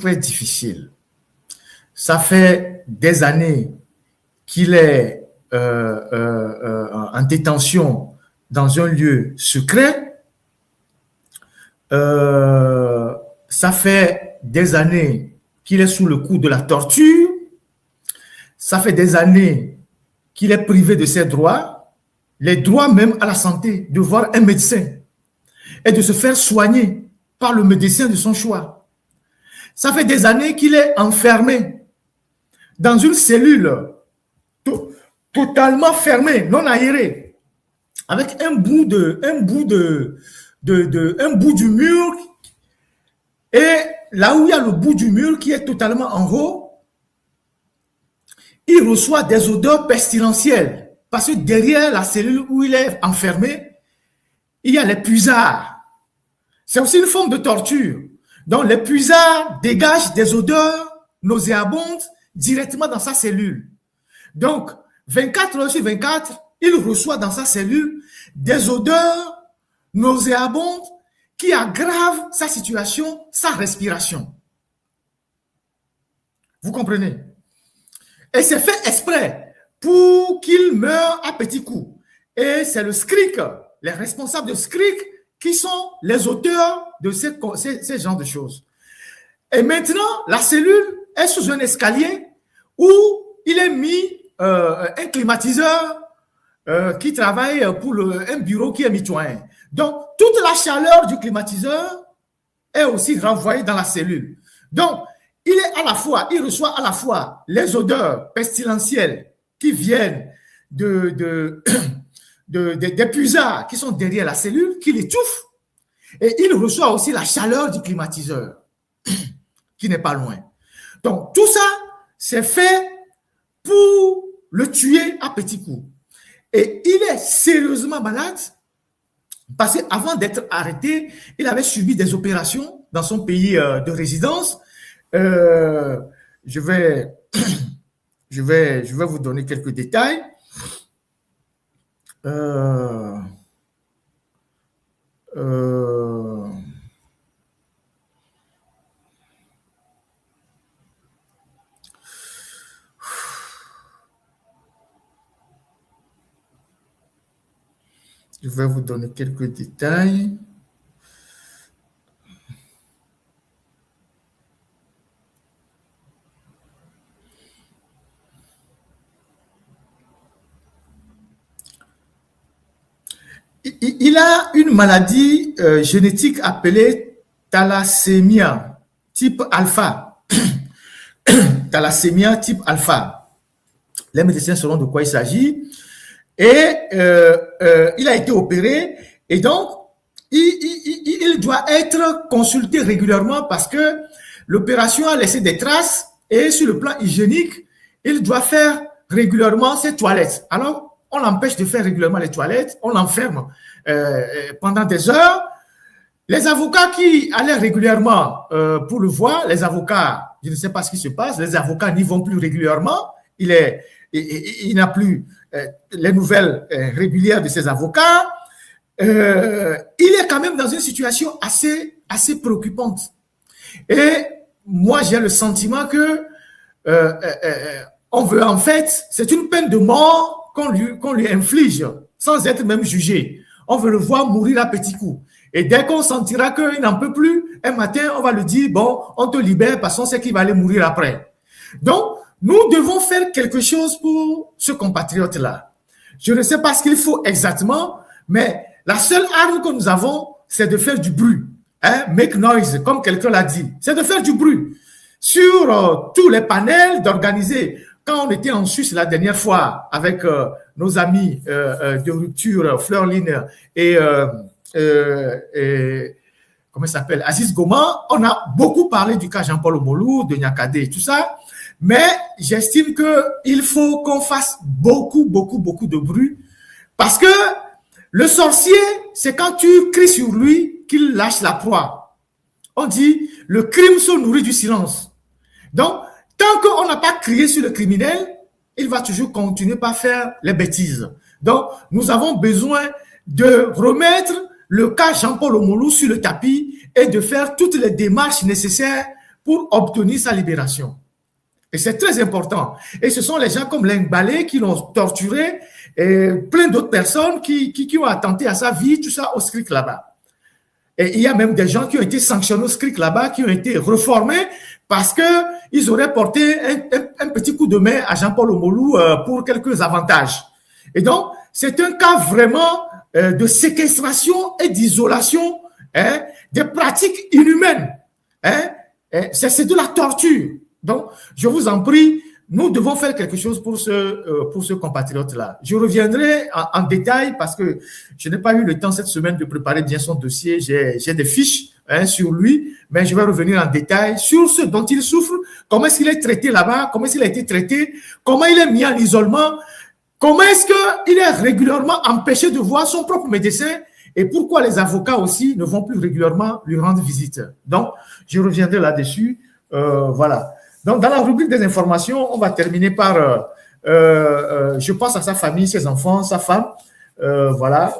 très difficile. Ça fait des années qu'il est en détention dans un lieu secret. Ça fait des années qu'il est sous le coup de la torture. Ça fait des années qu'il est privé de ses droits, les droits même à la santé, de voir un médecin et de se faire soigner par le médecin de son choix. Ça fait des années qu'il est enfermé dans une cellule totalement fermée, non aérée, avec un bout du mur, et là où il y a le bout du mur qui est totalement en haut, il reçoit des odeurs pestilentielles, parce que derrière la cellule où il est enfermé, il y a les puisards. C'est aussi une forme de torture. Donc les puisards dégagent des odeurs nauséabondes directement dans sa cellule. Donc 24 heures sur 24, il reçoit dans sa cellule des odeurs nauséabondes qui aggravent sa situation, sa respiration. Vous comprenez? Et c'est fait exprès pour qu'il meure à petits coups. Et c'est le SCRIC, les responsables de SCRIC, qui sont les auteurs de ces genres de choses. Et maintenant, la cellule est sous un escalier où il est mis un climatiseur qui travaille pour un bureau qui est mitoyen. Donc, toute la chaleur du climatiseur est aussi renvoyée dans la cellule. Donc, il reçoit à la fois les odeurs pestilentielles qui viennent des puisards qui sont derrière la cellule, qui l'étouffent, et il reçoit aussi la chaleur du climatiseur qui n'est pas loin. Donc, tout ça, c'est fait pour le tuer à petits coups. Et il est sérieusement malade parce qu'avant d'être arrêté, il avait subi des opérations dans son pays de résidence. Je vais vous donner quelques détails. Je vais vous donner quelques détails. Il a une maladie génétique appelée thalassémie type alpha. Thalassémie type alpha. Les médecins sauront de quoi il s'agit. Et il a été opéré. Et donc, il doit être consulté régulièrement parce que l'opération a laissé des traces. Et sur le plan hygiénique, il doit faire régulièrement ses toilettes. Alors, on l'empêche de faire régulièrement les toilettes, on l'enferme pendant des heures. Les avocats qui allaient régulièrement pour le voir, les avocats, je ne sais pas ce qui se passe, les avocats n'y vont plus régulièrement, il n'a plus les nouvelles régulières de ses avocats. Il est quand même dans une situation assez préoccupante. Et moi, j'ai le sentiment que on veut en fait, c'est une peine de mort qu'on lui inflige sans être même jugé. On veut le voir mourir à petits coups. Et dès qu'on sentira qu'il n'en peut plus, un matin, on va lui dire, bon, on te libère parce qu'on sait qu'il va aller mourir après. Donc, nous devons faire quelque chose pour ce compatriote-là. Je ne sais pas ce qu'il faut exactement, mais la seule arme que nous avons, c'est de faire du bruit. Hein? Make noise, comme quelqu'un l'a dit. C'est de faire du bruit. Sur tous les panels, d'organiser. Quand on était en Suisse la dernière fois avec nos amis de rupture, Fleurline et comment il s'appelle, Aziz Goma, on a beaucoup parlé du cas Jean-Paul Omolou, de Niakade et tout ça, mais j'estime qu'il faut qu'on fasse beaucoup de bruit parce que le sorcier, c'est quand tu cries sur lui qu'il lâche la proie. On dit, le crime se nourrit du silence. Donc, tant qu'on n'a pas crié sur le criminel, il va toujours continuer par faire les bêtises. Donc, nous avons besoin de remettre le cas Jean-Paul Omolou sur le tapis et de faire toutes les démarches nécessaires pour obtenir sa libération. Et c'est très important. Et ce sont les gens comme Lengbale qui l'ont torturé et plein d'autres personnes qui ont attenté à sa vie, tout ça au SCRIC là-bas. Et il y a même des gens qui ont été sanctionnés au SCRIC là-bas, qui ont été reformés parce qu'ils auraient porté un petit coup de main à Jean-Paul Omolou pour quelques avantages. Et donc, c'est un cas vraiment de séquestration et d'isolation, des pratiques inhumaines. C'est de la torture. Donc, je vous en prie, nous devons faire quelque chose pour ce compatriote-là. Je reviendrai en détail parce que je n'ai pas eu le temps cette semaine de préparer bien son dossier. J'ai des fiches sur lui, mais je vais revenir en détail sur ce dont il souffre, comment est-ce qu'il est traité là-bas, comment est-ce qu'il a été traité, comment il est mis en isolement, comment est-ce qu'il est régulièrement empêché de voir son propre médecin et pourquoi les avocats aussi ne vont plus régulièrement lui rendre visite. Donc, je reviendrai là-dessus. Voilà. Donc, dans la rubrique des informations, on va terminer par, je pense à sa famille, ses enfants, sa femme. Voilà.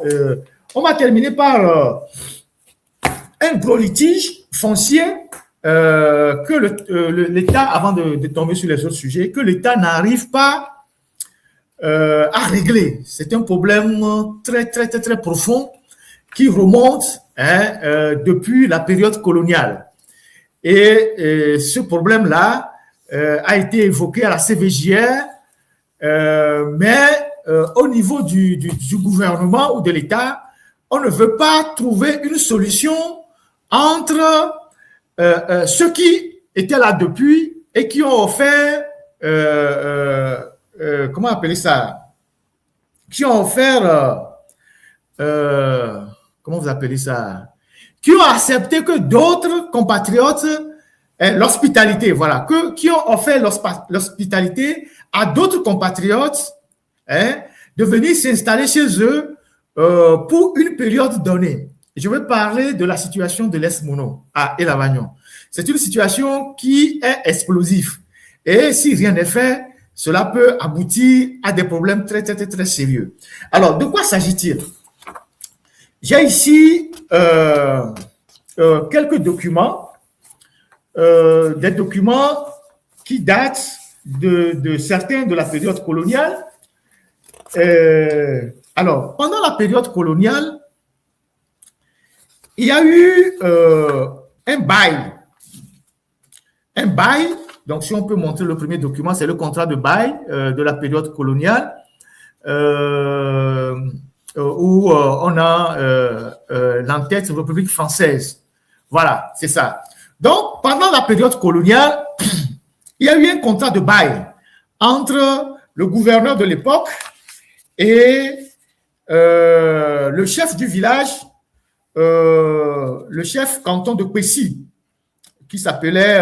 On va terminer par un gros litige foncier que l'État, avant de tomber sur les autres sujets, que l'État n'arrive pas à régler. C'est un problème très, très, très, très profond qui remonte depuis la période coloniale. Et ce problème-là a été évoqué à la CVJR, mais au niveau du gouvernement ou de l'État, on ne veut pas trouver une solution entre ceux qui étaient là depuis et qui ont offert, comment appeler ça, qui ont offert, comment vous appelez ça, qui ont accepté que d'autres compatriotes, l'hospitalité, voilà, qui ont offert l'hospitalité à d'autres compatriotes de venir s'installer chez eux pour une période donnée. Je vais parler de la situation de l'Est Mono à Elavagnon. C'est une situation qui est explosive. Et si rien n'est fait, cela peut aboutir à des problèmes très, très, très, très sérieux. Alors, de quoi s'agit-il? J'ai ici quelques documents, des documents qui datent de certains de la période coloniale. Alors, pendant la période coloniale, il y a eu un bail. Un bail, donc si on peut montrer le premier document, c'est le contrat de bail de la période coloniale, où on a l'entête République française. Voilà, c'est ça. Donc, pendant la période coloniale, il y a eu un contrat de bail entre le gouverneur de l'époque et le chef du village, le chef canton de Kwesi, qui s'appelait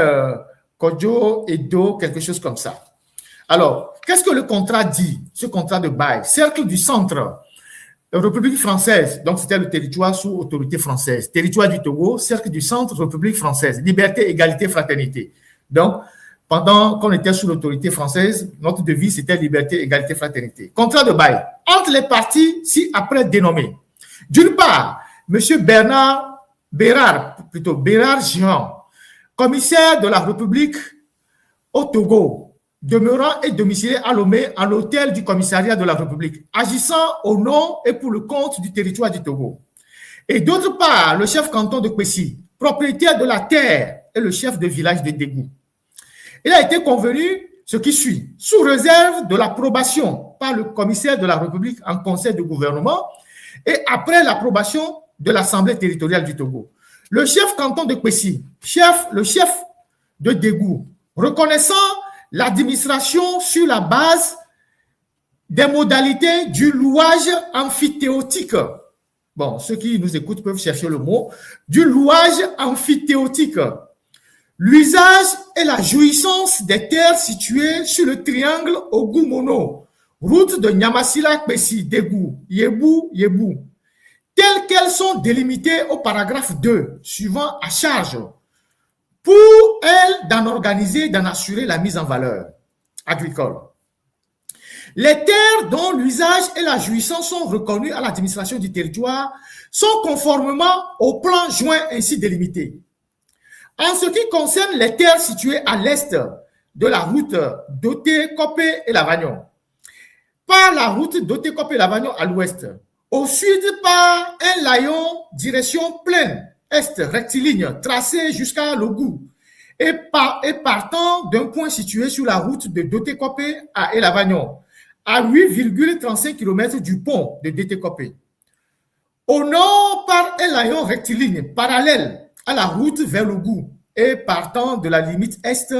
Kodjo Edo, quelque chose comme ça. Alors, qu'est-ce que le contrat dit, ce contrat de bail? Cercle du centre, République française, donc c'était le territoire sous autorité française. Territoire du Togo, cercle du centre, République française. Liberté, égalité, fraternité. Donc, pendant qu'on était sous l'autorité française, notre devise c'était liberté, égalité, fraternité. Contrat de bail entre les parties ci-après dénommés. D'une part, M. Bérard Jean, commissaire de la République au Togo, demeurant et domicilié à Lomé, à l'hôtel du commissariat de la République, agissant au nom et pour le compte du territoire du Togo. Et d'autre part, le chef canton de Kwesi, propriétaire de la terre et le chef de village de Dégou. Il a été convenu ce qui suit, sous réserve de l'approbation par le commissaire de la République en conseil de gouvernement et après l'approbation de l'Assemblée territoriale du Togo. Le chef canton de Kwesi, le chef de Dégou, reconnaissant l'administration sur la base des modalités du louage amphithéotique. Bon, ceux qui nous écoutent peuvent chercher le mot. Du louage amphithéotique. L'usage et la jouissance des terres situées sur le triangle Ogumono, route de Nyamasila Kwesi, Dégou, Yebou, telles qu'elles sont délimitées au paragraphe 2, suivant à charge, pour elle d'en organiser, d'en assurer la mise en valeur agricole. Les terres dont l'usage et la jouissance sont reconnus à l'administration du territoire sont conformément au plan joint ainsi délimité. En ce qui concerne les terres situées à l'est de la route Doté-Copé et Lavagnon, par la route Doté-Copé-Lavagnon à l'ouest, au sud par un layon direction plaine est rectiligne tracé jusqu'à Logou et partant d'un point situé sur la route de Doté-Copé à Lavagnon, à 8,35 km du pont de Doté-Copé. Au nord par un layon rectiligne parallèle à la route vers Logou et partant de la limite est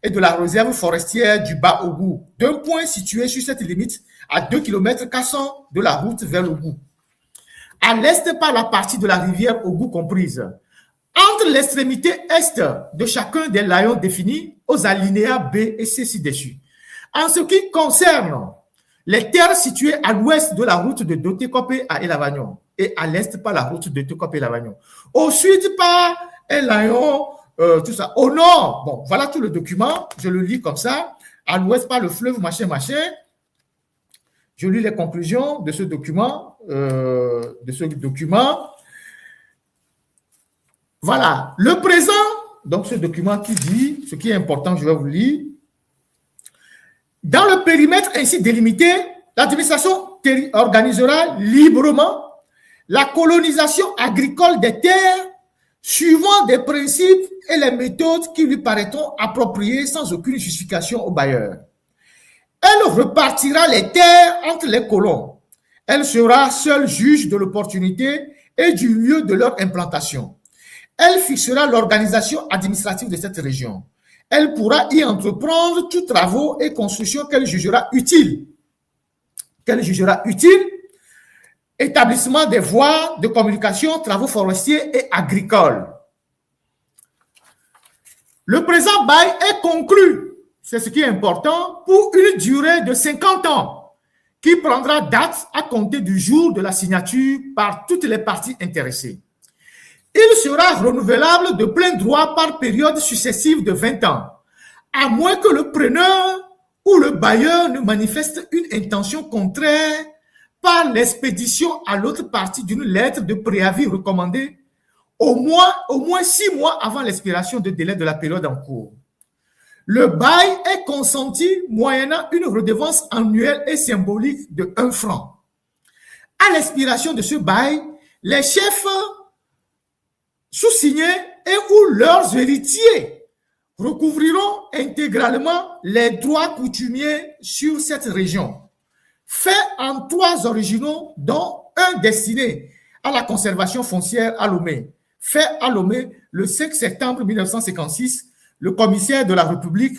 et de la réserve forestière du Bas-Ogou, d'un point situé sur cette limite à 2 km 400 de la route vers Logou. À l'est par la partie de la rivière Ogou comprise, entre l'extrémité est de chacun des layons définis aux alinéas B et C ci-dessus. En ce qui concerne les terres situées à l'ouest de la route de Doté-Copé à Lavagnon et à l'est par la route de Doté-Copé Lavagnon, au sud par un layon, tout ça. Au nord, bon, voilà tout le document, je le lis comme ça. À l'ouest par le fleuve, machin, machin. Je lis les conclusions de ce document. Voilà. Le présent, donc ce document qui dit, ce qui est important, je vais vous lire. Dans le périmètre ainsi délimité, l'administration organisera librement la colonisation agricole des terres suivant des principes et les méthodes qui lui paraîtront appropriées sans aucune justification au bailleur. Elle repartira les terres entre les colons. Elle sera seule juge de l'opportunité et du lieu de leur implantation. Elle fixera l'organisation administrative de cette région. Elle pourra y entreprendre tous travaux et constructions qu'elle jugera utiles. Établissement des voies de communication, travaux forestiers et agricoles. Le présent bail est conclu, c'est ce qui est important, pour une durée de 50 ans, qui prendra date à compter du jour de la signature par toutes les parties intéressées. Il sera renouvelable de plein droit par période successive de 20 ans, à moins que le preneur ou le bailleur ne manifeste une intention contraire par l'expédition à l'autre partie d'une lettre de préavis recommandée au moins 6 mois avant l'expiration du délai de la période en cours. Le bail est consenti moyennant une redevance annuelle et symbolique de 1 franc. À l'expiration de ce bail, les chefs sous-signés et ou leurs héritiers recouvriront intégralement les droits coutumiers sur cette région, fait en 3 originaux, dont un destiné à la conservation foncière à Lomé, fait à Lomé le 5 septembre 1956, le commissaire de la République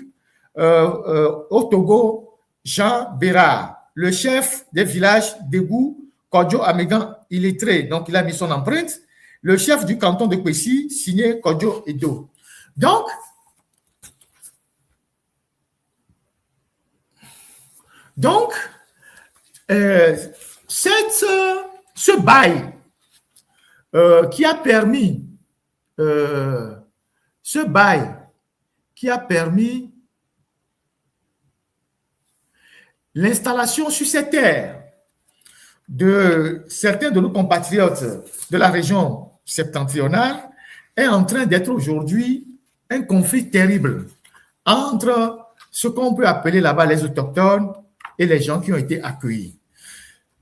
au Togo, Jean Bérard, le chef des villages d'Égou, Kodjo Amégan illettré, donc il a mis son empreinte, le chef du canton de Kwesi, signé Kodjo Edo. Donc, ce bail qui a permis l'installation sur ces terres de certains de nos compatriotes de la région septentrionale est en train d'être aujourd'hui un conflit terrible entre ce qu'on peut appeler là-bas les autochtones et les gens qui ont été accueillis.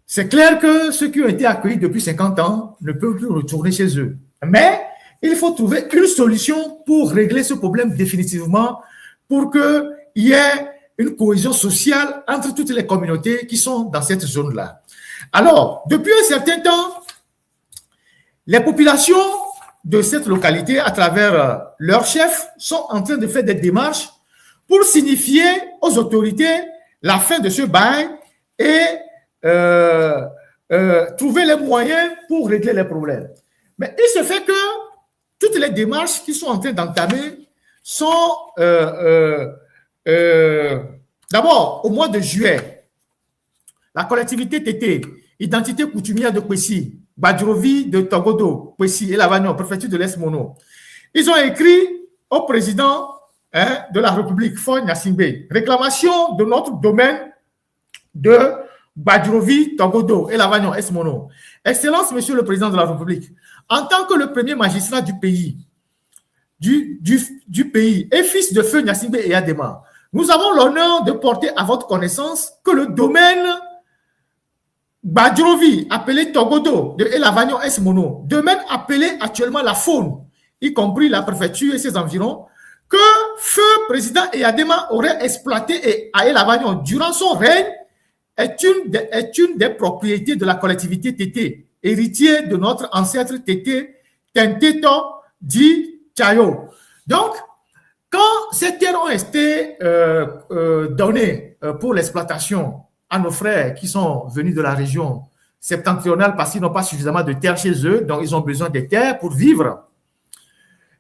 C'est clair que ceux qui ont été accueillis depuis 50 ans ne peuvent plus retourner chez eux. Mais il faut trouver une solution pour régler ce problème définitivement, pour qu'il y ait une cohésion sociale entre toutes les communautés qui sont dans cette zone-là. Alors, depuis un certain temps, les populations de cette localité, à travers leurs chefs, sont en train de faire des démarches pour signifier aux autorités la fin de ce bail et trouver les moyens pour régler les problèmes. Mais il se fait que toutes les démarches qui sont en train d'entamer sont d'abord au mois de juillet, la collectivité TT, identité coutumière de Kwesi, Badjovi de Togodo, Kwesi et Lavagnon, préfecture de l'Est Mono. Ils ont écrit au président de la République, Faure Gnassingbé, réclamation de notre domaine de Badjovi, Togodo et Lavagnon, Est Mono. Excellence, Monsieur le Président de la République, en tant que le premier magistrat du pays, du pays et fils de feu Gnassingbé et Adema, nous avons l'honneur de porter à votre connaissance que le domaine Badrovi, appelé Togodo de Elavagnon S. Mono, domaine appelé actuellement la Faune, y compris la préfecture et ses environs, que feu président Eyadema aurait exploité à Elavagnon durant son règne est une des propriétés de la collectivité Tété, héritier de notre ancêtre Tété, Tenteto, dit Chayo. Donc, quand ces terres ont été données pour l'exploitation à nos frères qui sont venus de la région septentrionale parce qu'ils n'ont pas suffisamment de terres chez eux, donc ils ont besoin de terres pour vivre.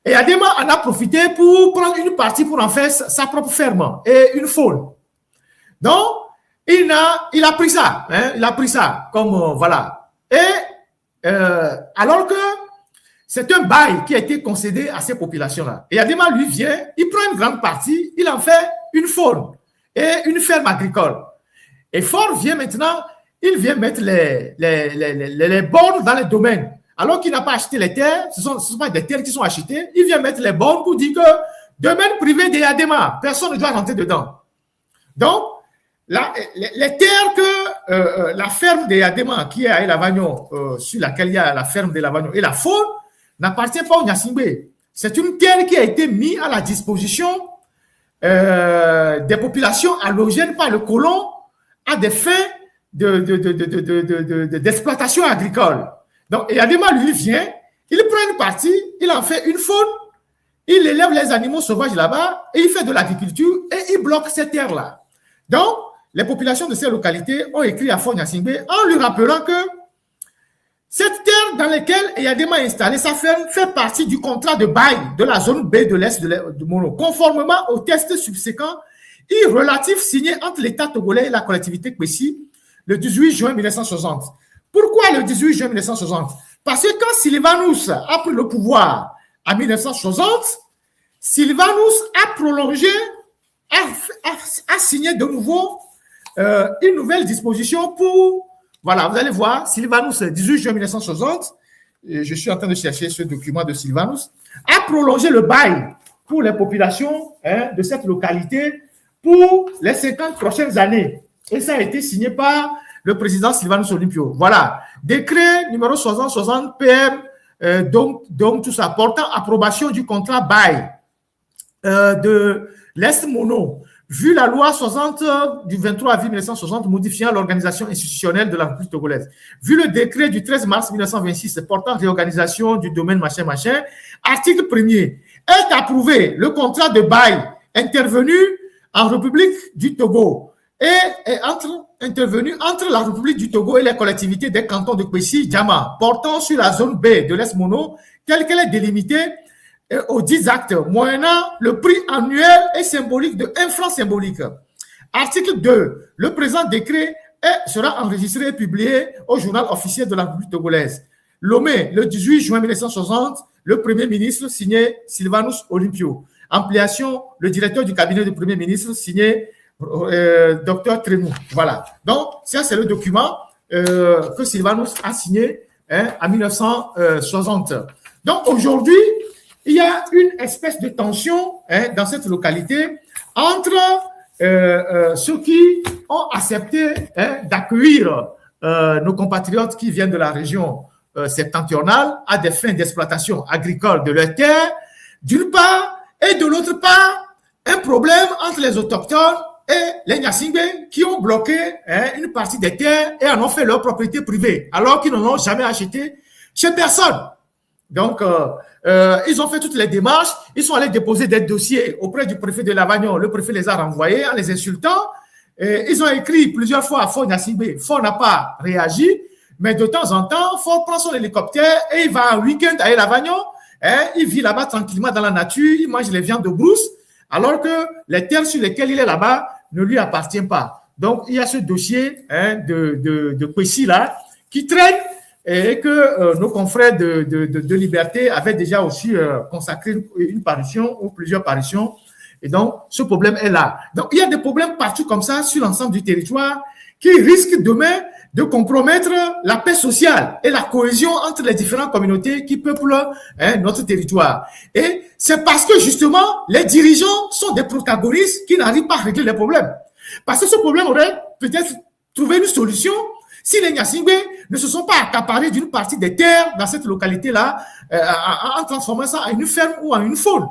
Et Adema en a profité pour prendre une partie pour en faire sa propre ferme et une faune. Donc, il a pris ça, hein, il a pris ça comme voilà. Et alors que c'est un bail qui a été concédé à ces populations-là. Et Adema, lui, vient, il prend une grande partie, il en fait une faune et une ferme agricole. Et Ford vient maintenant, il vient mettre les bornes dans les domaines. Alors qu'il n'a pas acheté les terres, ce sont pas des terres qui sont achetées, il vient mettre les bornes pour dire que domaine privé des Adema, personne ne doit rentrer dedans. Donc, les terres que la ferme des Adema, qui est à Elavagnon, sur laquelle il y a la ferme de Elavagnon et la faune, n'appartient pas au Gnassingbé. C'est une terre qui a été mise à la disposition des populations allogènes par le colon à des fins d'exploitation agricole. Donc, Eyadema, lui, vient, il prend une partie, il en fait une faune, il élève les animaux sauvages là-bas, et il fait de l'agriculture, et il bloque ces terres-là. Donc, les populations de ces localités ont écrit à Fort Gnassingbé en lui rappelant que cette terre dans laquelle Eyadema a installé sa ferme fait partie du contrat de bail de la zone B de l'Est de Mono, conformément au test subséquent et relatif signé entre l'État togolais et la collectivité Kwesi le 18 juin 1960. Pourquoi le 18 juin 1960? Parce que quand Sylvanus a pris le pouvoir en 1960, Sylvanus a prolongé, a signé de nouveau une nouvelle disposition pour, voilà, vous allez voir, Sylvanus, 18 juin 1960, je suis en train de chercher ce document de Sylvanus, a prolongé le bail pour les populations de cette localité pour les 50 prochaines années. Et ça a été signé par le président Sylvanus Olympio. Voilà. Décret numéro 6060 PM, donc tout ça, portant approbation du contrat bail de l'Est Mono, vu la loi 60 du 23 avril 1960 modifiant l'organisation institutionnelle de la République togolaise, vu le décret du 13 mars 1926 portant réorganisation du domaine machin, article 1er, est approuvé le contrat de bail intervenu en République du Togo et intervenu entre la République du Togo et les collectivités des cantons de Kwesi, Djama, portant sur la zone B de l'Est Mono, telle qu'elle est délimitée aux 10 actes, moyennant le prix annuel et symbolique de 1 franc symbolique. Article 2. Le présent décret sera enregistré et publié au journal officiel de la République togolaise. Lomé, le 18 juin 1960, le Premier ministre signé Sylvanus Olympio. Ampliation, le directeur du cabinet du Premier ministre signé Dr Trémou. Voilà. Donc, ça, c'est le document que Sylvanus a signé en 1960. Donc, aujourd'hui, il y a une espèce de tension dans cette localité entre ceux qui ont accepté d'accueillir nos compatriotes qui viennent de la région septentrionale à des fins d'exploitation agricole de leurs terres, d'une part, et de l'autre part, un problème entre les autochtones et les Gnassingbé qui ont bloqué une partie des terres et en ont fait leur propriété privée, alors qu'ils n'en ont jamais acheté chez personne. Donc, ils ont fait toutes les démarches, ils sont allés déposer des dossiers auprès du préfet de Lavagnon. Le préfet les a renvoyés en les insultant. Et ils ont écrit plusieurs fois à Fort Gnassingbé. Fort n'a pas réagi, mais de temps en temps, Fort prend son hélicoptère et il va un week-end à Lavagnon. Il vit là-bas tranquillement dans la nature, il mange les viandes de brousse, alors que les terres sur lesquelles il est là-bas ne lui appartiennent pas. Donc, il y a ce dossier de Kwesi là qui traîne et que nos confrères de Liberté avaient déjà aussi consacré une parution ou plusieurs parutions. Et donc, ce problème est là. Donc, il y a des problèmes partout comme ça sur l'ensemble du territoire qui risquent demain de compromettre la paix sociale et la cohésion entre les différentes communautés qui peuplent notre territoire. Et c'est parce que justement, les dirigeants sont des protagonistes qui n'arrivent pas à régler les problèmes. Parce que ce problème aurait peut-être trouvé une solution si les Nyasingbe ne se sont pas accaparés d'une partie des terres dans cette localité-là en transformant ça en une ferme ou en une faune.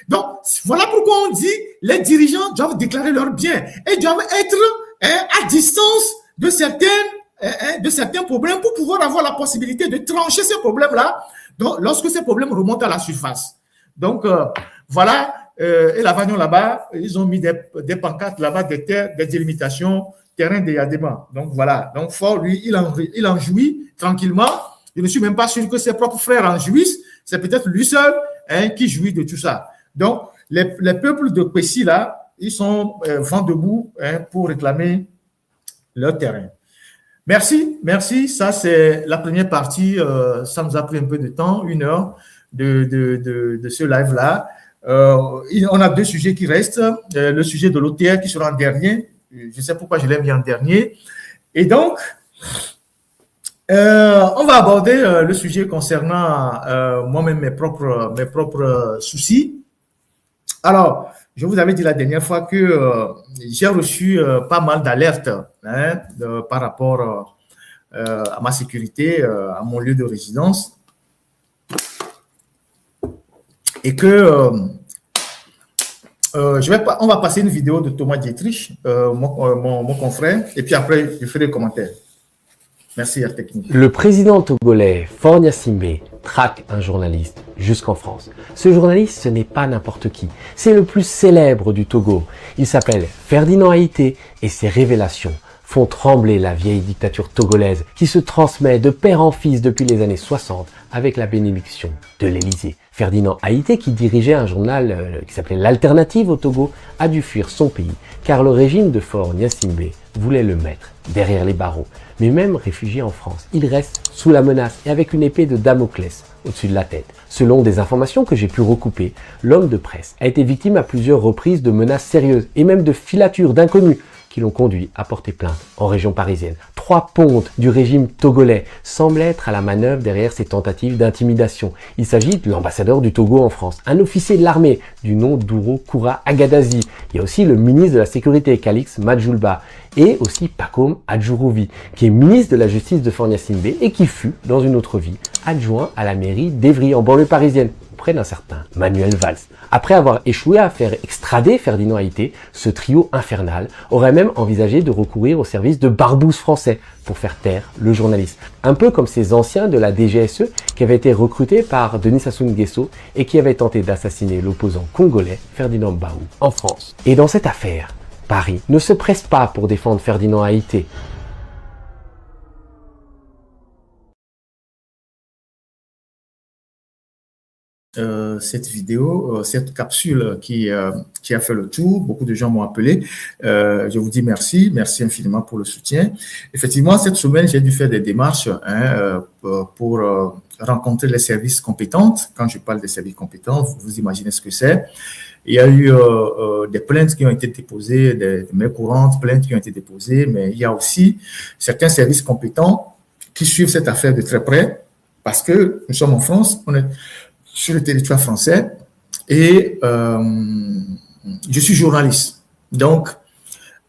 Donc, voilà pourquoi on dit les dirigeants doivent déclarer leurs biens et doivent être à distance de certains problèmes pour pouvoir avoir la possibilité de trancher ces problèmes-là lorsque ces problèmes remontent à la surface. Donc, voilà, et la Vagnon là-bas, ils ont mis des pancartes là-bas, des délimitations, terrain de Yadema. Donc, voilà. Donc, Faure, lui, il en jouit tranquillement. Je ne suis même pas sûr que ses propres frères en jouissent. C'est peut-être lui seul qui jouit de tout ça. Donc, les peuples de Kwesi, là, ils sont vent debout pour réclamer leur terrain. Merci. Ça, c'est la première partie. Ça nous a pris un peu de temps, 1 heure de ce live-là. On a 2 sujets qui restent. Le sujet de l'OTR qui sera en dernier. Je sais pourquoi je l'ai mis en dernier. Et donc, on va aborder le sujet concernant moi-même mes propres soucis. Alors, je vous avais dit la dernière fois que j'ai reçu pas mal d'alertes par rapport à ma sécurité, à mon lieu de résidence. Et que on va passer une vidéo de Thomas Dietrich, mon confrère, et puis après, je ferai des commentaires. Merci à la technique. Le président togolais Faure Gnassingbé traque un journaliste jusqu'en France. Ce journaliste, ce n'est pas n'importe qui. C'est le plus célèbre du Togo. Il s'appelle Ferdinand Haïté et ses révélations font trembler la vieille dictature togolaise qui se transmet de père en fils depuis les années 60 avec la bénédiction de l'Élysée. Ferdinand Haïté, qui dirigeait un journal qui s'appelait L'Alternative au Togo, a dû fuir son pays car le régime de Faure Gnassingbé voulait le mettre derrière les barreaux. Mais même réfugié en France, il reste sous la menace et avec une épée de Damoclès au-dessus de la tête. Selon des informations que j'ai pu recouper, l'homme de presse a été victime à plusieurs reprises de menaces sérieuses et même de filatures d'inconnus qui l'ont conduit à porter plainte en région parisienne. 3 pontes du régime togolais semblent être à la manœuvre derrière ces tentatives d'intimidation. Il s'agit de l'ambassadeur du Togo en France, un officier de l'armée du nom d'Ouro Koura Agadazi. Il y a aussi le ministre de la Sécurité, Calix Majulba, et aussi Pacôme Adjourouvi, qui est ministre de la Justice de Faure Gnassingbé et qui fut, dans une autre vie, adjoint à la mairie d'Evry, en banlieue parisienne, auprès d'un certain Manuel Valls. Après avoir échoué à faire extrader Ferdinand Haïté, ce trio infernal aurait même envisagé de recourir au service de barbouzes français pour faire taire le journaliste. Un peu comme ces anciens de la DGSE qui avaient été recrutés par Denis Sassou Nguesso et qui avaient tenté d'assassiner l'opposant congolais Ferdinand Baou en France. Et dans cette affaire, Paris ne se presse pas pour défendre Ferdinand Haïté. Cette vidéo, cette capsule qui a fait le tour. Beaucoup de gens m'ont appelé. Je vous dis merci infiniment pour le soutien. Effectivement, cette semaine, j'ai dû faire des démarches pour rencontrer les services compétents. Quand je parle des services compétents, vous imaginez ce que c'est. Il y a eu des plaintes qui ont été déposées, des mails courantes, plaintes qui ont été déposées, mais il y a aussi certains services compétents qui suivent cette affaire de très près parce que nous sommes en France, on est sur le territoire français et je suis journaliste. Donc,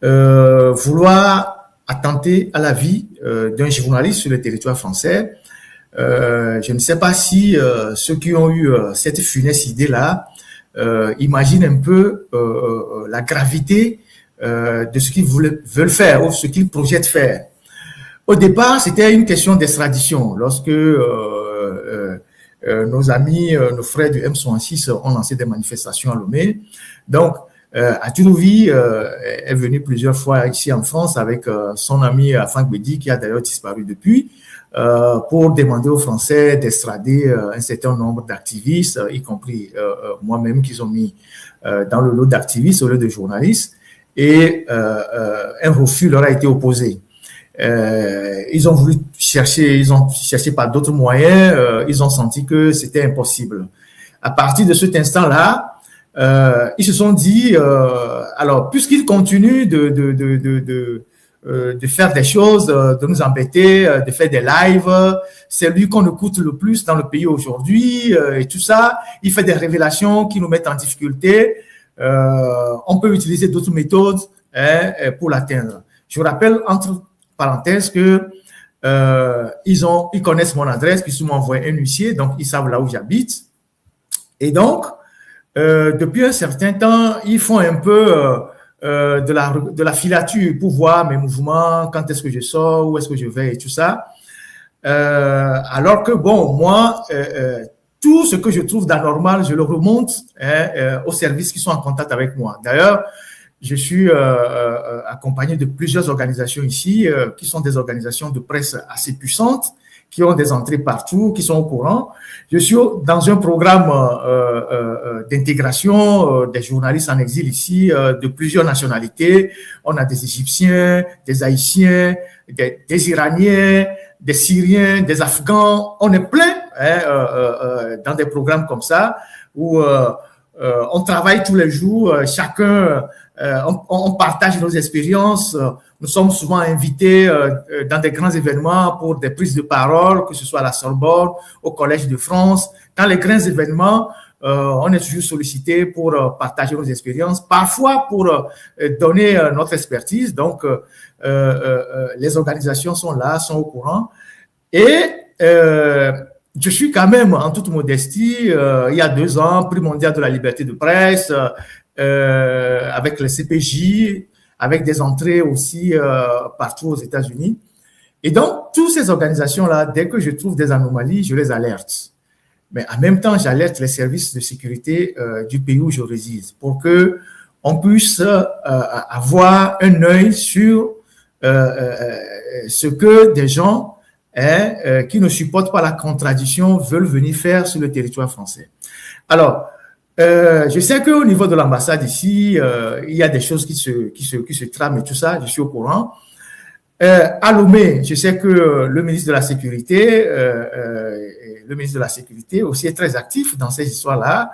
vouloir attenter à la vie d'un journaliste sur le territoire français, je ne sais pas si ceux qui ont eu cette funeste idée-là imaginent un peu la gravité de ce qu'ils veulent faire ou ce qu'ils projettent faire. Au départ, c'était une question d'extradition. Lorsque nos amis, nos frères du M66 ont lancé des manifestations à Lomé. Donc, Adjourouvi est venu plusieurs fois ici en France avec son ami Franck Bédi, qui a d'ailleurs disparu depuis, pour demander aux Français d'extrader un certain nombre d'activistes, y compris moi-même, qu'ils ont mis dans le lot d'activistes au lieu de journalistes. Et un refus leur a été opposé. Ils ont cherché par d'autres moyens, ils ont senti que c'était impossible. À partir de cet instant-là, ils se sont dit, alors, puisqu'ils continuent de de faire des choses, de nous embêter, de faire des lives. C'est lui qu'on écoute le plus dans le pays aujourd'hui et tout ça. Il fait des révélations qui nous mettent en difficulté. On peut utiliser d'autres méthodes pour l'atteindre. Je vous rappelle, entre parenthèses, que ils connaissent mon adresse puisqu'ils m'ont envoyé un huissier, donc ils savent là où j'habite. Et donc, depuis un certain temps, ils font un peu de la filature pour voir mes mouvements, quand est-ce que je sors, où est-ce que je vais et tout ça. Alors que, bon, moi, tout ce que je trouve d'anormal, je le remonte aux services qui sont en contact avec moi. D'ailleurs, je suis accompagné de plusieurs organisations ici, qui sont des organisations de presse assez puissantes, qui ont des entrées partout, qui sont au courant. Je suis dans un programme d'intégration des journalistes en exil ici, de plusieurs nationalités. On a des Égyptiens, des Haïtiens, des Iraniens, des Syriens, des Afghans. On est plein dans des programmes comme ça où on travaille tous les jours, chacun, on partage nos expériences. Nous sommes souvent invités dans des grands événements pour des prises de parole, que ce soit à la Sorbonne, au Collège de France. Dans les grands événements, on est toujours sollicité pour partager nos expériences, parfois pour donner notre expertise. Donc, les organisations sont là, sont au courant. Et je suis quand même, en toute modestie, il y a 2 ans, prix mondial de la liberté de presse, avec le CPJ, avec des entrées aussi partout aux États-Unis. Et donc, toutes ces organisations-là, dès que je trouve des anomalies, je les alerte. Mais en même temps, j'alerte les services de sécurité du pays où je réside pour que on puisse avoir un œil sur ce que des gens qui ne supportent pas la contradiction veulent venir faire sur le territoire français. Alors, je sais qu'au niveau de l'ambassade ici, il y a des choses qui se trament et tout ça, je suis au courant. À Lomé, je sais que le ministre de la Sécurité aussi est très actif dans ces histoires-là.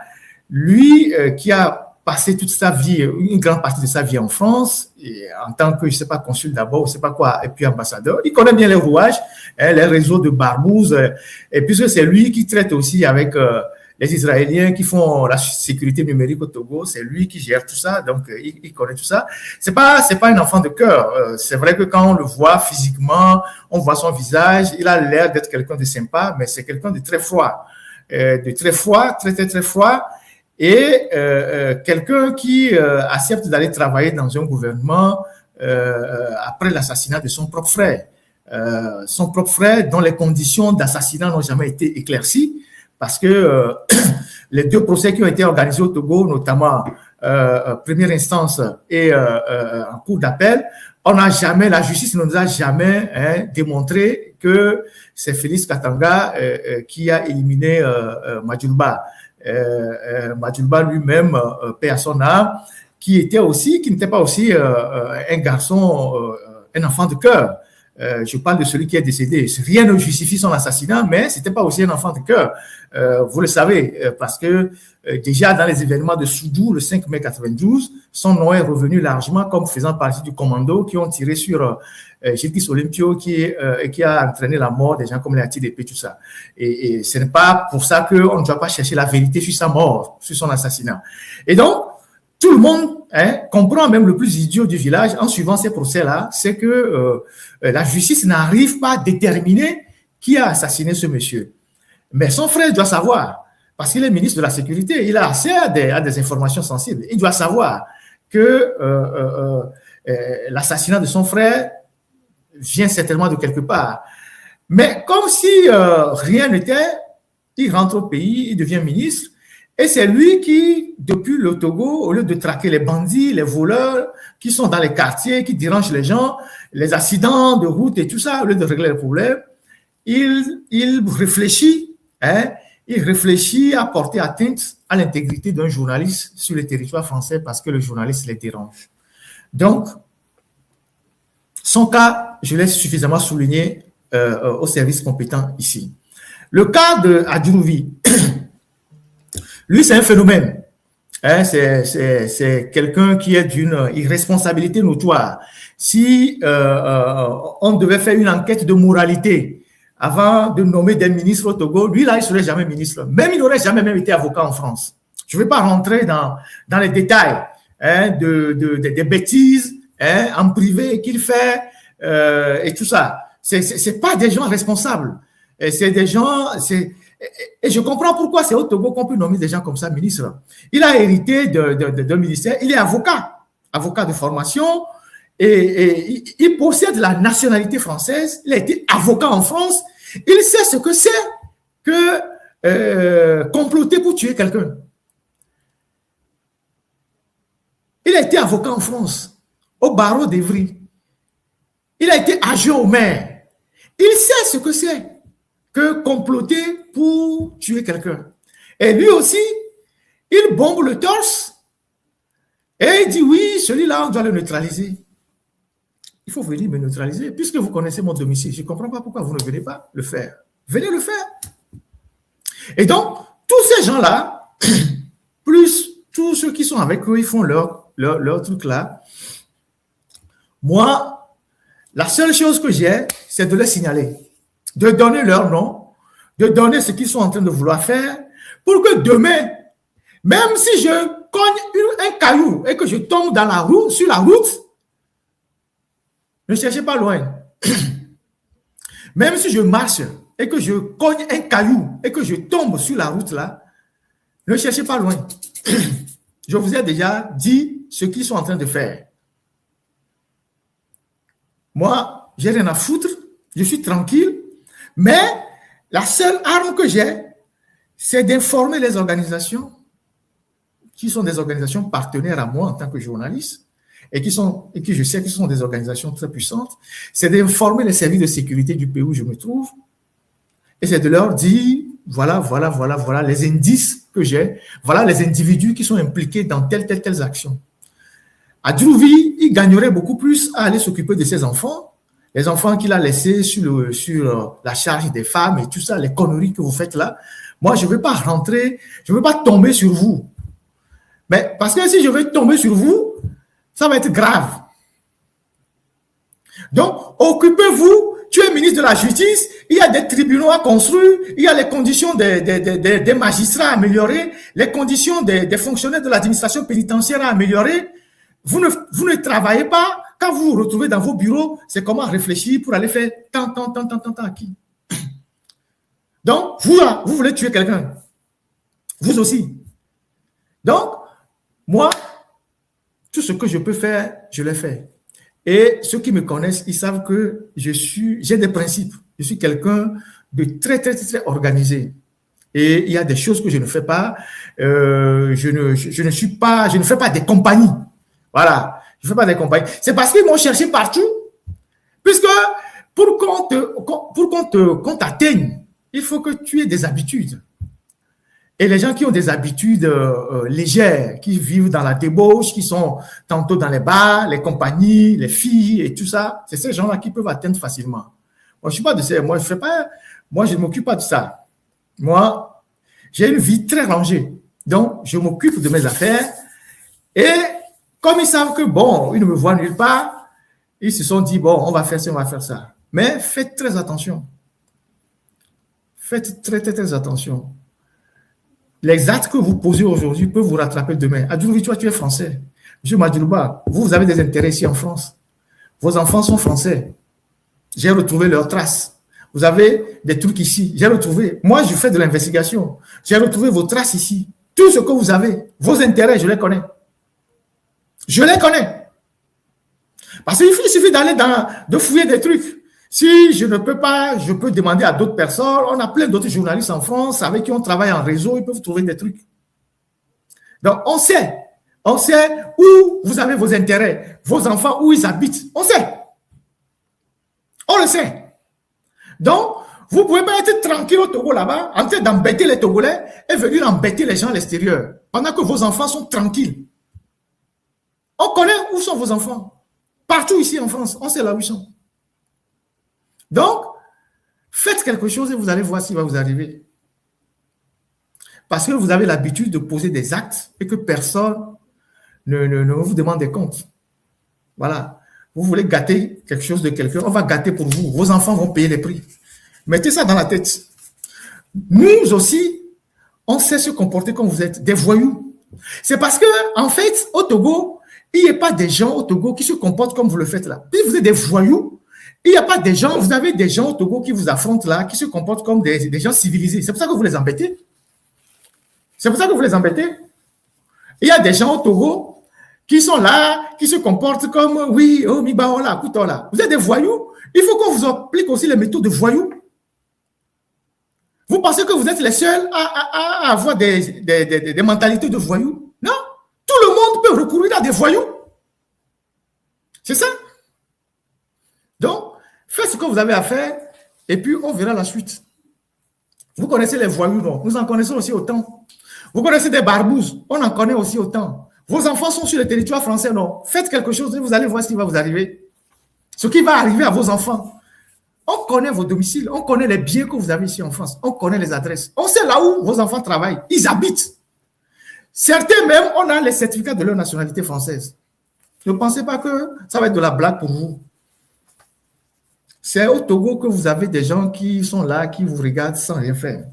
Lui, qui a passé toute sa vie, une grande partie de sa vie en France, et en tant que, je ne sais pas, consul d'abord, je ne sais pas quoi, et puis ambassadeur, il connaît bien les rouages, les réseaux de barbouzes, et puisque c'est lui qui traite aussi avec les Israéliens qui font la sécurité numérique au Togo, c'est lui qui gère tout ça, donc il connaît tout ça. C'est pas un enfant de cœur. C'est vrai que quand on le voit physiquement, on voit son visage, il a l'air d'être quelqu'un de sympa, mais c'est quelqu'un de très froid, très froid, et quelqu'un qui accepte d'aller travailler dans un gouvernement après l'assassinat de son propre frère. Son propre frère, dont les conditions d'assassinat n'ont jamais été éclaircies, parce que les 2 procès qui ont été organisés au Togo, notamment première instance et en cour d'appel, la justice ne nous a jamais démontré que c'est Félix Katanga qui a éliminé Madjulba. Madjulba lui-même, paix à son âme, qui n'était pas aussi un garçon, un enfant de cœur. Je parle de celui qui est décédé. Rien ne justifie son assassinat, mais c'était pas aussi un enfant de cœur. Vous le savez, parce que déjà dans les événements de Soudou, le 5 mai 92, son nom est revenu largement comme faisant partie du commando qui ont tiré sur Gilkis Olympio qui a entraîné la mort des gens comme les Atidépé, tout ça. Et ce n'est pas pour ça qu'on ne doit pas chercher la vérité sur sa mort, sur son assassinat. Et donc, tout le monde comprend, même le plus idiot du village, en suivant ces procès-là, c'est que la justice n'arrive pas à déterminer qui a assassiné ce monsieur. Mais son frère doit savoir, parce qu'il est ministre de la Sécurité, il a accès à des informations sensibles. Il doit savoir que l'assassinat de son frère vient certainement de quelque part. Mais comme si rien n'était, il rentre au pays, il devient ministre, et c'est lui qui, depuis le Togo, au lieu de traquer les bandits, les voleurs qui sont dans les quartiers, qui dérangent les gens, les accidents de route et tout ça, au lieu de régler les problèmes, il réfléchit à porter atteinte à l'intégrité d'un journaliste sur le territoire français parce que le journaliste les dérange. Donc, son cas, je l'ai suffisamment souligné aux services compétents ici. Le cas de Adjourouvi, lui, c'est un phénomène. Hein, c'est quelqu'un qui est d'une irresponsabilité notoire. Si on devait faire une enquête de moralité avant de nommer des ministres au Togo, lui là, il ne serait jamais ministre. Même il n'aurait jamais même été avocat en France. Je ne vais pas rentrer dans les détails hein, des bêtises hein, en privé qu'il fait et tout ça. C'est pas des gens responsables. C'est des gens... Et je comprends pourquoi c'est au Togo qu'on peut nommer des gens comme ça ministre. Il a hérité d'un ministère, il est avocat de formation, et il possède la nationalité française, il a été avocat en France, il sait ce que c'est que comploter pour tuer quelqu'un. Il a été avocat en France, au barreau d'Evry. Il a été adjoint au maire. Il sait ce que c'est que comploter pour tuer quelqu'un. Et lui aussi, il bombe le torse et il dit oui, celui-là, on doit le neutraliser. Il faut venir me neutraliser, puisque vous connaissez mon domicile. Je ne comprends pas pourquoi vous ne venez pas le faire. Venez le faire. Et donc, tous ces gens-là, plus tous ceux qui sont avec eux, ils font leur truc là. Moi, la seule chose que j'ai, c'est de les signaler, de donner leur nom, de donner ce qu'ils sont en train de vouloir faire, pour que demain, même si je cogne un caillou et que je tombe dans la route, sur la route, ne cherchez pas loin. Même si je marche et que je cogne un caillou et que je tombe sur la route là, ne cherchez pas loin. Je vous ai déjà dit ce qu'ils sont en train de faire. Moi, j'ai rien à foutre, je suis tranquille, mais la seule arme que j'ai, c'est d'informer les organisations qui sont des organisations partenaires à moi en tant que journaliste et qui je sais que ce sont des organisations très puissantes, c'est d'informer les services de sécurité du pays où je me trouve et c'est de leur dire voilà les indices que j'ai, voilà les individus qui sont impliqués dans telles actions. À Djouvi, il gagnerait beaucoup plus à aller s'occuper de ses enfants, les enfants qu'il a laissés sur la charge des femmes et tout ça, les conneries que vous faites là. Moi, je ne vais pas rentrer, je ne vais pas tomber sur vous. Mais parce que si je vais tomber sur vous, ça va être grave. Donc, occupez-vous, tu es ministre de la Justice, il y a des tribunaux à construire, il y a les conditions des magistrats à améliorer, les conditions des fonctionnaires de l'administration pénitentiaire à améliorer. Vous ne travaillez pas. Quand vous vous retrouvez dans vos bureaux, c'est comment réfléchir pour aller faire tant à qui. Donc, vous voulez tuer quelqu'un. Vous aussi. Donc, moi, tout ce que je peux faire, je l'ai fait. Et ceux qui me connaissent, ils savent que j'ai des principes. Je suis quelqu'un de très organisé. Et il y a des choses que je ne fais pas. Je ne fais pas des compagnies. Voilà. Je ne fais pas des compagnies. C'est parce qu'ils m'ont cherché partout. Puisque pour qu'on t'atteigne, il faut que tu aies des habitudes. Et les gens qui ont des habitudes légères, qui vivent dans la débauche, qui sont tantôt dans les bars, les compagnies, les filles et tout ça, c'est ces gens-là qui peuvent atteindre facilement. Moi, je ne suis pas de ça. Moi, je ne m'occupe pas de ça. Moi, j'ai une vie très rangée. Donc, je m'occupe de mes affaires. Et comme ils savent que, bon, ils ne me voient nulle part, ils se sont dit, bon, on va faire ça, on va faire ça. Mais faites très attention. Faites très attention. Les actes que vous posez aujourd'hui peuvent vous rattraper demain. Adjouvi, toi, tu es français. Monsieur Madjouba, vous avez des intérêts ici en France. Vos enfants sont français. J'ai retrouvé leurs traces. Vous avez des trucs ici. J'ai retrouvé. Moi, je fais de l'investigation. J'ai retrouvé vos traces ici. Tout ce que vous avez, vos intérêts, je les connais. Je les connais. Parce qu'il suffit d'aller de fouiller des trucs. Si je ne peux pas, je peux demander à d'autres personnes. On a plein d'autres journalistes en France avec qui on travaille en réseau, ils peuvent trouver des trucs. Donc, on sait où vous avez vos intérêts, vos enfants, où ils habitent. On sait. On le sait. Donc, vous ne pouvez pas être tranquille au Togo là-bas, en train d'embêter les Togolais et venir embêter les gens à l'extérieur, pendant que vos enfants sont tranquilles. On connaît où sont vos enfants. Partout ici en France, on sait là où ils sont. Donc, faites quelque chose et vous allez voir ce qui va vous arriver. parce que vous avez l'habitude de poser des actes et que personne ne vous demande des comptes. Voilà. Vous voulez gâter quelque chose de quelqu'un, on va gâter pour vous. Vos enfants vont payer les prix. Mettez ça dans la tête. Nous aussi, on sait se comporter comme vous êtes, des voyous. C'est parce que, en fait, au Togo, il n'y a pas des gens au Togo qui se comportent comme vous le faites là. Puis vous êtes des voyous. Il n'y a pas des gens, vous avez des gens au Togo qui vous affrontent là, qui se comportent comme des gens civilisés. C'est pour ça que vous les embêtez. C'est pour ça que vous les embêtez. Il y a des gens au Togo qui sont là, qui se comportent comme, oui, oh, mibaola, kutola. Vous êtes des voyous. Il faut qu'on vous applique aussi les méthodes de voyous. Vous pensez que vous êtes les seuls à avoir des mentalités de voyous? Non. Tout le monde peut recourir à des voyous. C'est ça. Donc, faites ce que vous avez à faire et puis on verra la suite. Vous connaissez les voyous, non? Nous en connaissons aussi autant. Vous connaissez des barbouzes, on en connaît aussi autant. Vos enfants sont sur le territoire français, non? Faites quelque chose et vous allez voir ce qui va vous arriver. Ce qui va arriver à vos enfants. On connaît vos domiciles, on connaît les biens que vous avez ici en France, on connaît les adresses. On sait là où vos enfants travaillent, ils habitent. Certains même, on a les certificats de leur nationalité française. Ne pensez pas que ça va être de la blague pour vous. C'est au Togo que vous avez des gens qui sont là, qui vous regardent sans rien faire.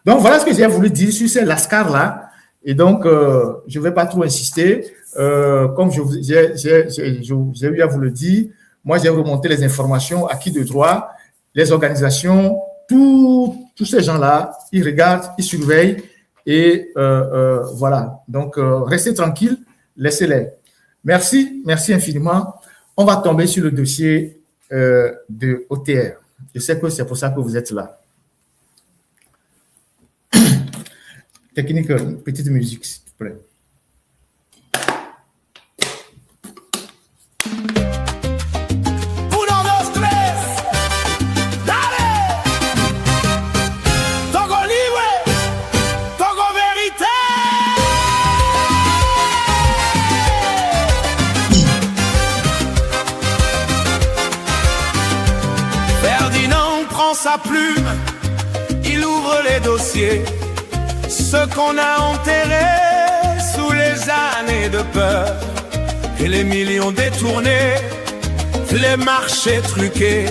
Donc, voilà ce que j'ai voulu dire sur ces lascars-là. Et donc, je ne vais pas trop insister. Comme j'ai eu à vous le dire, moi, j'ai remonté les informations acquis de droit, les organisations, tous ces gens-là, ils regardent, ils surveillent et voilà. Donc, restez tranquille, laissez-les. Merci infiniment. On va tomber sur le dossier de OTR. Je sais que c'est pour ça que vous êtes là. Technique, petite musique, s'il vous plaît. Sa plume, il ouvre les dossiers, ce qu'on a enterré sous les années de peur, et les millions détournés, les marchés truqués,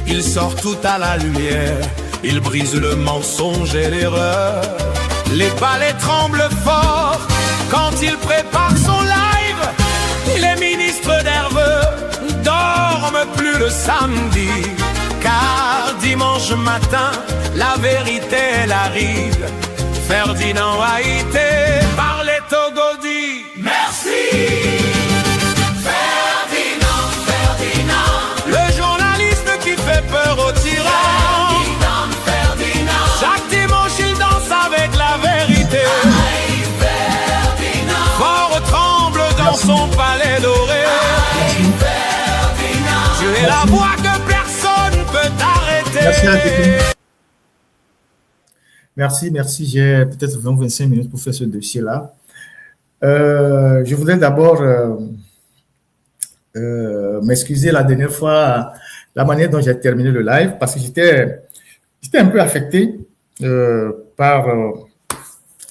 il sort tout à la lumière, il brise le mensonge et l'erreur. Les balais tremblent fort quand il prépare son live, les ministres nerveux dorment plus le samedi. Car dimanche matin, la vérité, elle arrive. Ferdinand a été par les Togo dit merci. Ferdinand, Ferdinand, le journaliste qui fait peur aux tyrans. Ferdinand, chaque dimanche il danse avec la vérité. Aïe, Ferdinand, fort tremble dans son palais doré. Aïe, Ferdinand, tu es la voix que Merci. J'ai peut-être 20-25 minutes pour faire ce dossier-là. Je voudrais d'abord m'excuser la dernière fois, la manière dont j'ai terminé le live, parce que j'étais un peu affecté par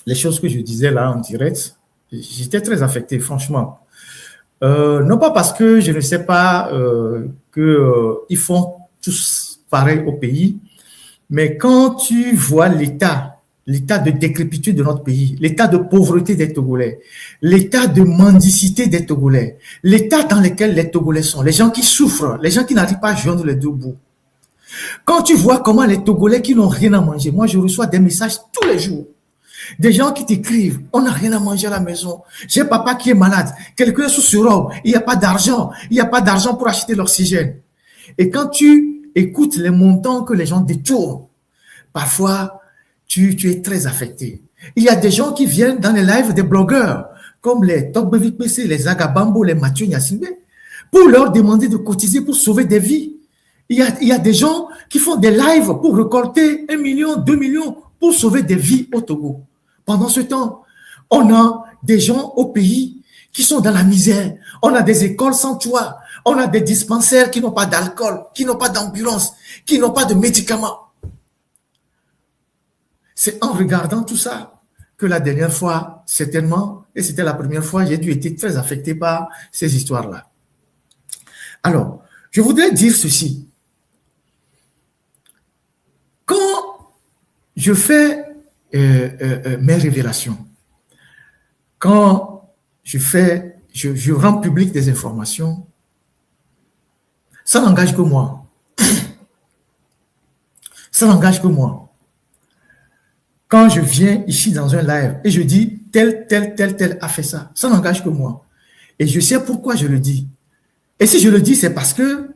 les choses que je disais là en direct. J'étais très affecté, franchement. Non pas parce que je ne sais pas qu'ils font tous pareil au pays, mais quand tu vois l'état de décrépitude de notre pays, l'état de pauvreté des Togolais, l'état de mendicité des Togolais, l'état dans lequel les Togolais sont, les gens qui souffrent, les gens qui n'arrivent pas à joindre les deux bouts. Quand tu vois comment les Togolais qui n'ont rien à manger, moi je reçois des messages tous les jours, des gens qui t'écrivent, on n'a rien à manger à la maison, j'ai papa qui est malade, quelqu'un est sous surhomme, il n'y a pas d'argent, pour acheter l'oxygène. Et quand tu écoute les montants que les gens détournent, parfois, tu es très affecté. Il y a des gens qui viennent dans les lives des blogueurs, comme les Tokbevik PC, les Agabambo, les Mathieu Nyassimbe, pour leur demander de cotiser pour sauver des vies. Il y a des gens qui font des lives pour récolter 1 million, 2 millions pour sauver des vies au Togo. Pendant ce temps, on a des gens au pays qui sont dans la misère. On a des écoles sans toit. On a des dispensaires qui n'ont pas d'alcool, qui n'ont pas d'ambulance, qui n'ont pas de médicaments. C'est en regardant tout ça que la dernière fois, certainement, et c'était la première fois, j'ai dû être très affecté par ces histoires-là. Alors, je voudrais dire ceci. Quand je fais mes révélations, quand je rends public des informations, ça n'engage que moi. Ça n'engage que moi. Quand je viens ici dans un live et je dis tel a fait ça, ça n'engage que moi. Et je sais pourquoi je le dis. Et si je le dis, c'est parce que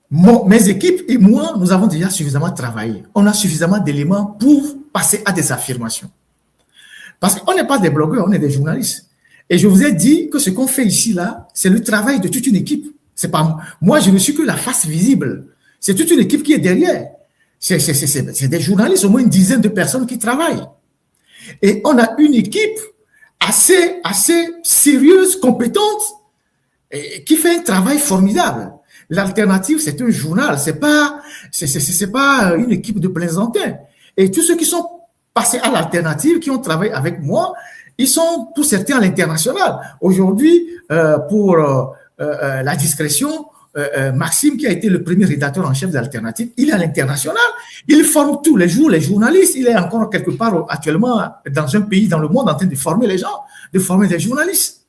mes équipes et moi, nous avons déjà suffisamment travaillé. On a suffisamment d'éléments pour passer à des affirmations. Parce qu'on n'est pas des blogueurs, on est des journalistes. Et je vous ai dit que ce qu'on fait ici, là, c'est le travail de toute une équipe. C'est pas moi, je ne suis que la face visible. C'est toute une équipe qui est derrière. C'est des journalistes, au moins une dizaine de personnes qui travaillent. Et on a une équipe assez sérieuse, compétente, et qui fait un travail formidable. L'Alternative, c'est un journal, c'est pas une équipe de plaisantins. Et tous ceux qui sont passés à l'Alternative, qui ont travaillé avec moi, ils sont pour certains à l'international. Aujourd'hui, pour la discrétion, Maxime, qui a été le premier rédacteur en chef de l'Alternative, il est à l'international. Il forme tous les jours les journalistes. Il est encore quelque part actuellement dans un pays, dans le monde, en train de former les gens, de former des journalistes.